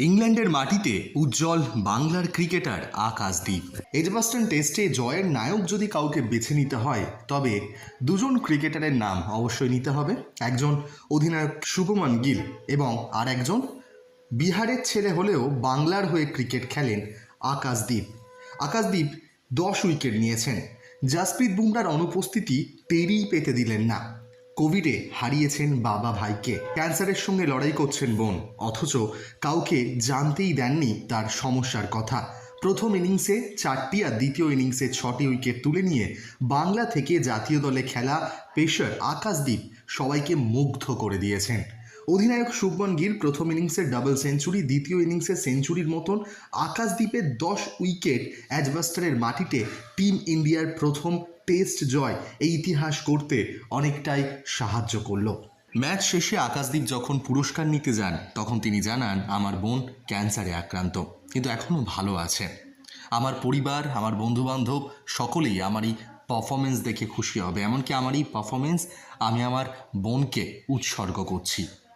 ইংল্যান্ডের মাটিতে উজ্জ্বল বাংলার ক্রিকেটার আকাশদীপ। এজবাস্টন টেস্টে জয়ের নায়ক যদি কাউকে বেছে নিতে হয় তবে দুজন ক্রিকেটারের নাম অবশ্যই নিতে হবে। একজন অধিনায়ক শুভমান গিল এবং আর একজন বিহারের ছেলে হলেও বাংলার হয়ে ক্রিকেট খেলেন আকাশদীপ। আকাশদীপ 10 উইকেট নিয়েছেন। জাসপ্রীত বুমরার অনুপস্থিতি টেরই পেতে দিলেন না। কোভিডে হারিয়েছেন বাবা ভাইকে, ক্যান্সারের সঙ্গে লড়াই করছেন বোন, অথচ কাউকে জানতেই দেননি তার সমস্যার কথা। প্রথম ইনিংসে 4টি আর দ্বিতীয় ইনিংসে 6টি উইকেট তুলে নিয়ে বাংলা থেকে জাতীয় দলে খেলা পেসার আকাশদীপ সবাইকে মুগ্ধ করে দিয়েছেন। অধিনায়ক শুভমান গিল প্রথম ইনিংসে ডাবল সেঞ্চুরি, দ্বিতীয় ইনিংসে সেঞ্চুরির মতন আকাশদীপের 10 উইকেট অ্যাজবাস্টারের মাটিতে টিম ইন্ডিয়ার প্রথম টেস্ট জয় এই ইতিহাস করতে অনেকটাই সাহায্য করলো। ম্যাচ শেষে আকাশদীপ যখন পুরস্কার নিতে যান তখন তিনি জানান, আমার বোন ক্যান্সারে আক্রান্ত, কিন্তু এখনও ভালো আছে। আমার পরিবার, আমার বন্ধুবান্ধব সকলেই আমার এই পারফরমেন্স দেখে খুশি হবে, এমনকি আমার এই পারফরমেন্স আমি আমার বোনকে উৎসর্গ করছি।